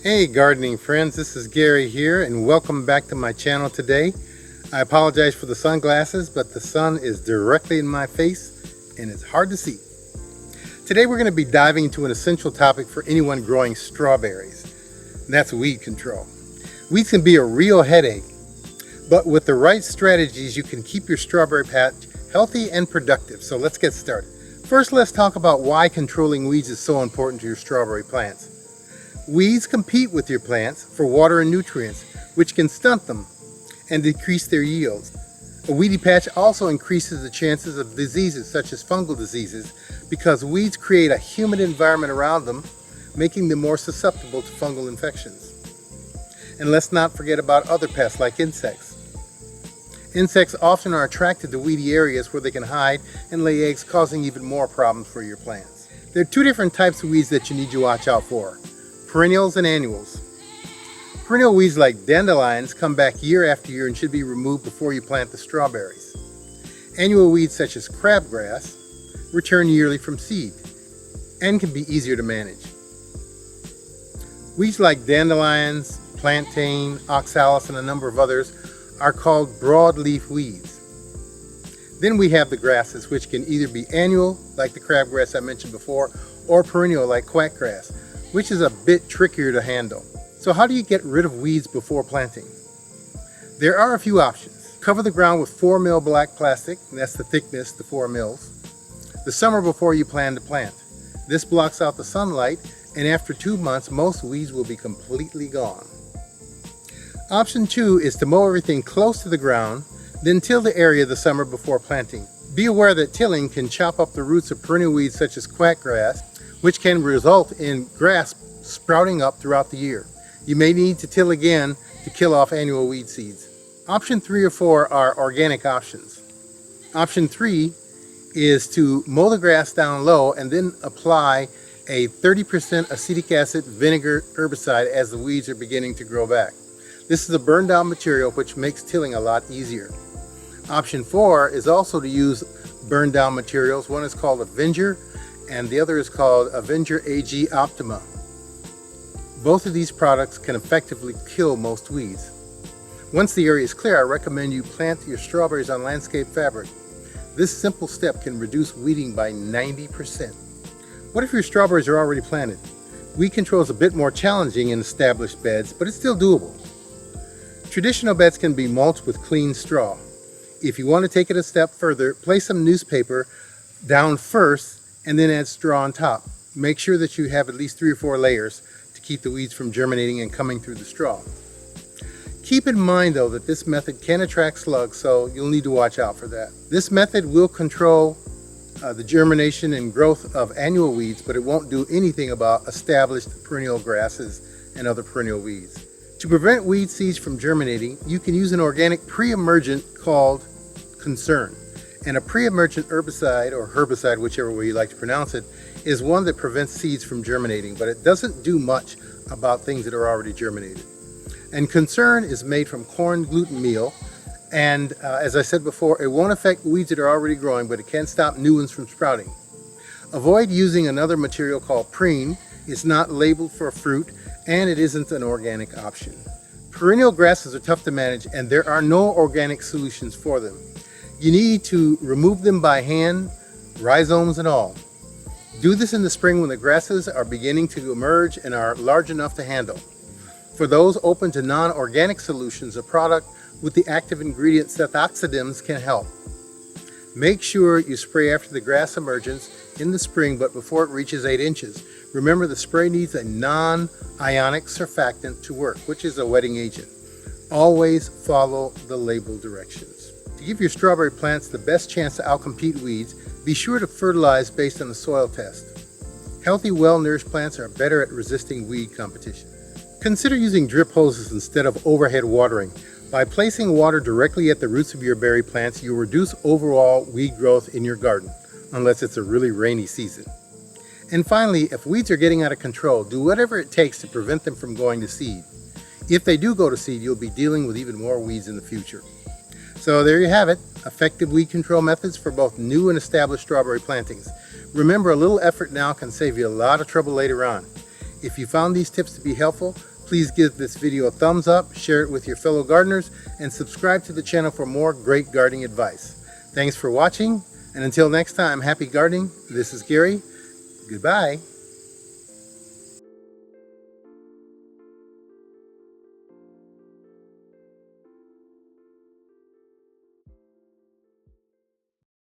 Hey gardening friends, this is Gary here and welcome back to my channel today. I apologize for the sunglasses, but the sun is directly in my face and it's hard to see. Today we're going to be diving into an essential topic for anyone growing strawberries, and that's weed control. Weeds can be a real headache, but with the right strategies you can keep your strawberry patch healthy and productive. So let's get started. First, let's talk about why controlling weeds is so important to your strawberry plants. Weeds compete with your plants for water and nutrients, which can stunt them and decrease their yields. A weedy patch also increases the chances of diseases such as fungal diseases because weeds create a humid environment around them, making them more susceptible to fungal infections. And let's not forget about other pests like insects. Insects often are attracted to weedy areas where they can hide and lay eggs, causing even more problems for your plants. There are two different types of weeds that you need to watch out for: perennials and annuals. Perennial weeds like dandelions come back year after year and should be removed before you plant the strawberries. Annual weeds such as crabgrass return yearly from seed and can be easier to manage. Weeds like dandelions, plantain, oxalis, and a number of others are called broadleaf weeds. Then we have the grasses, which can either be annual, like the crabgrass I mentioned before, or perennial, like quackgrass, which is a bit trickier to handle. So how do you get rid of weeds before planting? There are a few options. Cover the ground with 4 mil black plastic, and that's the thickness, the 4 mils, the summer before you plan to plant. This blocks out the sunlight, and after 2 months, most weeds will be completely gone. Option 2 is to mow everything close to the ground, then till the area the summer before planting. Be aware that tilling can chop up the roots of perennial weeds such as quackgrass, which can result in grass sprouting up throughout the year. You may need to till again to kill off annual weed seeds. Option 3 or 4 are organic options. Option 3 is to mow the grass down low and then apply a 30% acetic acid vinegar herbicide as the weeds are beginning to grow back. This is a burn down material which makes tilling a lot easier. Option 4 is also to use burn down materials. One is called Avenger and the other is called Avenger AG Optima. Both of these products can effectively kill most weeds. Once the area is clear, I recommend you plant your strawberries on landscape fabric. This simple step can reduce weeding by 90%. What if your strawberries are already planted? Weed control is a bit more challenging in established beds, but it's still doable. Traditional beds can be mulched with clean straw. If you want to take it a step further, place some newspaper down first and then add straw on top. Make sure that you have at least 3 or 4 layers to keep the weeds from germinating and coming through the straw. Keep in mind though that this method can attract slugs, so you'll need to watch out for that. This method will control the germination and growth of annual weeds, but it won't do anything about established perennial grasses and other perennial weeds. To prevent weed seeds from germinating, you can use an organic pre-emergent called Concern. And a pre-emergent herbicide, or herbicide, whichever way you like to pronounce it, is one that prevents seeds from germinating, but it doesn't do much about things that are already germinated. And Concern is made from corn gluten meal, and as I said before, it won't affect weeds that are already growing, but it can stop new ones from sprouting. Avoid using another material called Pruning. It's not labeled for fruit, and it isn't an organic option. Perennial grasses are tough to manage, and there are no organic solutions for them. You need to remove them by hand, rhizomes and all. Do this in the spring when the grasses are beginning to emerge and are large enough to handle. For those open to non-organic solutions, a product with the active ingredient sethoxydims can help. Make sure you spray after the grass emergence in the spring, but before it reaches 8 inches. Remember, the spray needs a non-ionic surfactant to work, which is a wetting agent. Always follow the label directions. To give your strawberry plants the best chance to outcompete weeds, be sure to fertilize based on the soil test. Healthy, well-nourished plants are better at resisting weed competition. Consider using drip hoses instead of overhead watering. By placing water directly at the roots of your berry plants, you'll reduce overall weed growth in your garden, unless it's a really rainy season. And finally, if weeds are getting out of control, do whatever it takes to prevent them from going to seed. If they do go to seed, you'll be dealing with even more weeds in the future. So there you have it, effective weed control methods for both new and established strawberry plantings. Remember, a little effort now can save you a lot of trouble later on. If you found these tips to be helpful, please give this video a thumbs up, share it with your fellow gardeners, and subscribe to the channel for more great gardening advice. Thanks for watching, and until next time, happy gardening. This is Gary. Goodbye.